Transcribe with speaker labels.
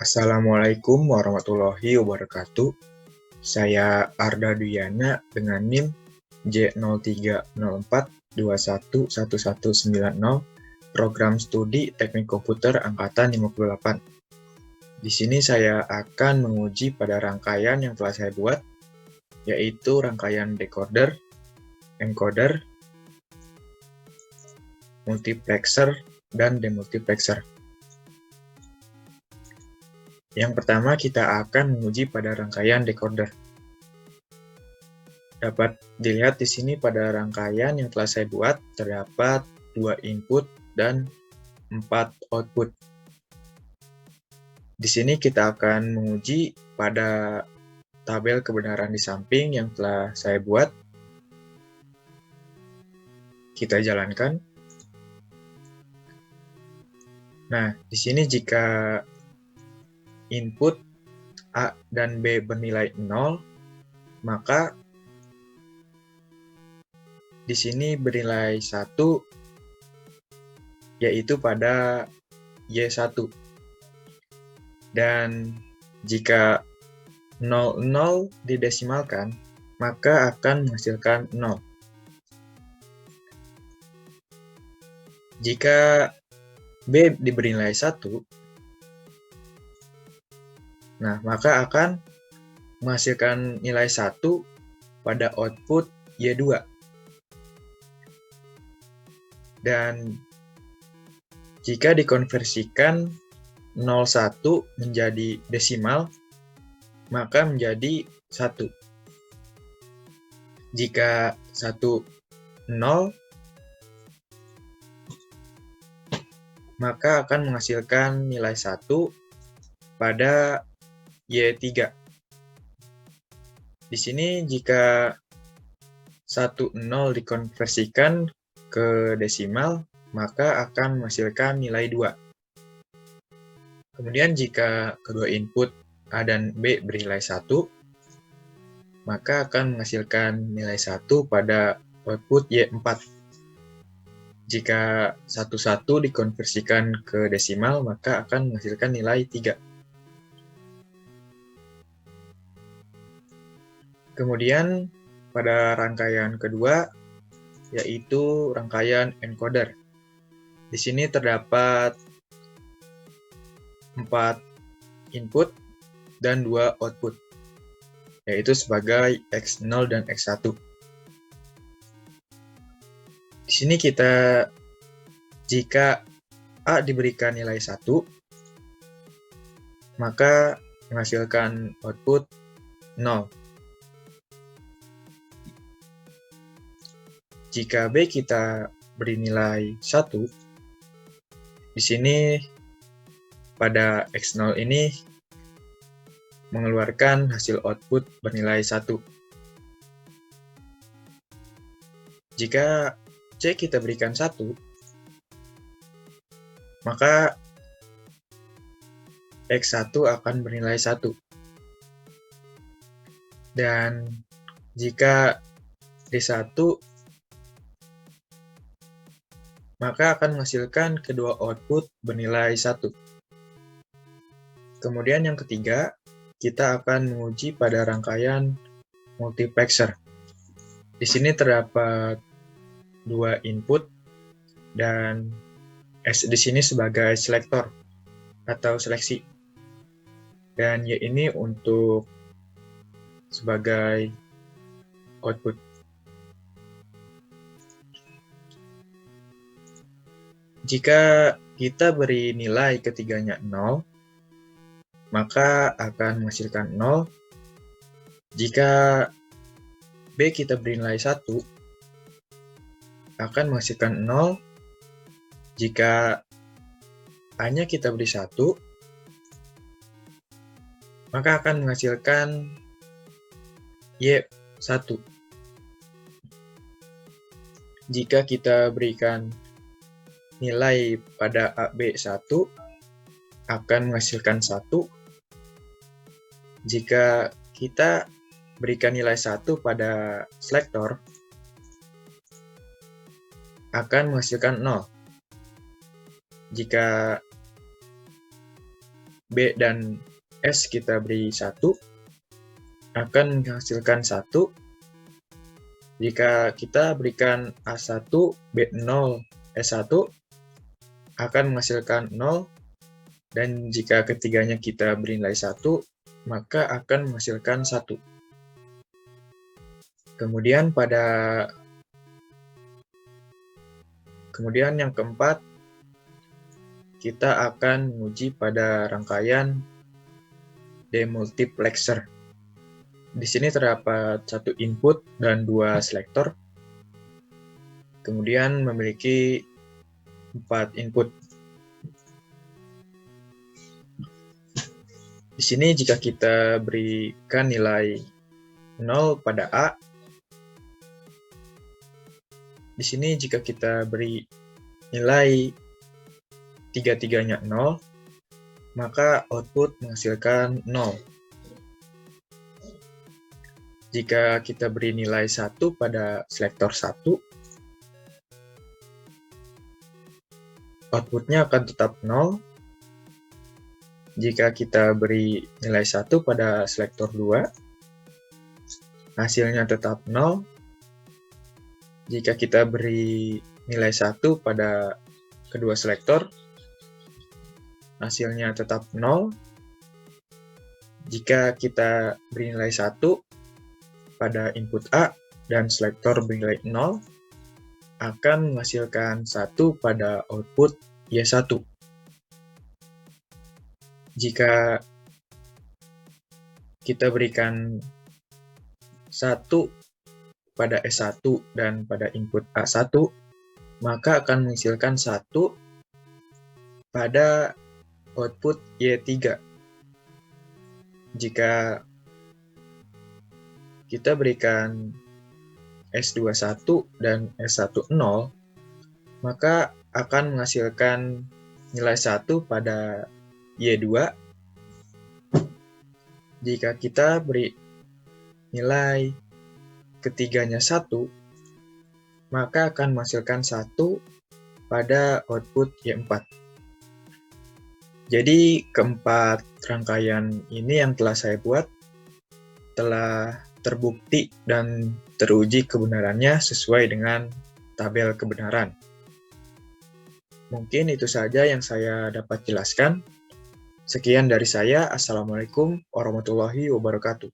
Speaker 1: Assalamualaikum warahmatullahi wabarakatuh. Saya Arda Duyana dengan NIM J0304211190, Program Studi Teknik Komputer Angkatan 58. Di sini saya akan menguji pada rangkaian yang telah saya buat, yaitu rangkaian decoder, encoder, multiplexer, dan demultiplexer. Yang pertama, kita akan menguji pada rangkaian decoder. Dapat dilihat di sini pada rangkaian yang telah saya buat, terdapat 2 input dan 4 output. Di sini kita akan menguji pada tabel kebenaran di samping yang telah saya buat. Kita jalankan. Nah, di sini jika input A dan B bernilai 0, maka di sini bernilai 1, yaitu pada Y1. Dan jika 00 didesimalkan, maka akan menghasilkan 0. Jika B diberi nilai 1, nah maka akan menghasilkan nilai 1 pada output Y2. Dan jika dikonversikan 01 menjadi desimal, maka menjadi 1. Jika 1, 0, maka akan menghasilkan nilai 1 pada Y3. Di sini jika 1, 0 dikonversikan ke desimal, maka akan menghasilkan nilai 2. Kemudian jika kedua input A dan B bernilai 1, maka akan menghasilkan nilai 1 pada output Y4. Jika 1 dikonversikan ke desimal, maka akan menghasilkan nilai 3. Kemudian pada rangkaian kedua, yaitu rangkaian encoder. Di sini terdapat 4 input dan 2 output, yaitu sebagai X0 dan X1. Di sini jika A diberikan nilai 1, maka menghasilkan output 0. Jika B kita beri nilai 1, di sini pada X0 ini mengeluarkan hasil output bernilai 1. Jika C kita berikan 1, maka X1 akan bernilai 1. Dan jika D1, maka akan menghasilkan kedua output bernilai 1. Kemudian yang ketiga, kita akan menguji pada rangkaian multiplexer. Di sini terdapat 2 input dan S di sini sebagai selektor atau seleksi. Dan Y ini untuk sebagai output. Jika kita beri nilai ketiganya 0, maka akan menghasilkan 0. Jika B kita beri nilai 1, akan menghasilkan 0. Jika A-nya kita beri 1, maka akan menghasilkan Y1. Jika kita berikan nilai pada AB1, akan menghasilkan 1. Jika kita berikan nilai 1 pada selektor, akan menghasilkan 0. Jika B dan S kita beri 1, akan menghasilkan 1. Jika kita berikan A1, B0, S1, akan menghasilkan 0. Dan jika ketiganya kita beri nilai 1, maka akan menghasilkan 1. Kemudian yang keempat, kita akan menguji pada rangkaian demultiplexer. Di sini terdapat 1 input dan 2 selektor, kemudian memiliki 4 input. Di sini jika kita berikan nilai 0 pada A, di sini jika kita beri nilai tiga-tiganya 0, maka output menghasilkan 0. Jika kita beri nilai 1 pada selektor 1, outputnya akan tetap 0. Jika kita beri nilai 1 pada selektor 2, hasilnya tetap 0. Jika kita beri nilai 1 pada kedua selektor, hasilnya tetap 0. Jika kita beri nilai 1 pada input A dan selektor bernilai 0, akan menghasilkan 1 pada output Y1. Jika kita berikan 1 pada S1 dan pada input A1, maka akan menghasilkan 1 pada output Y3. Jika kita berikan S21 dan S10, maka akan menghasilkan nilai 1 pada Y2. Jika kita beri nilai ketiganya 1, maka akan menghasilkan 1 pada output Y4. Jadi keempat rangkaian ini yang telah saya buat telah terbukti dan teruji kebenarannya sesuai dengan tabel kebenaran. Mungkin itu saja yang saya dapat jelaskan. Sekian dari saya. Assalamualaikum warahmatullahi wabarakatuh.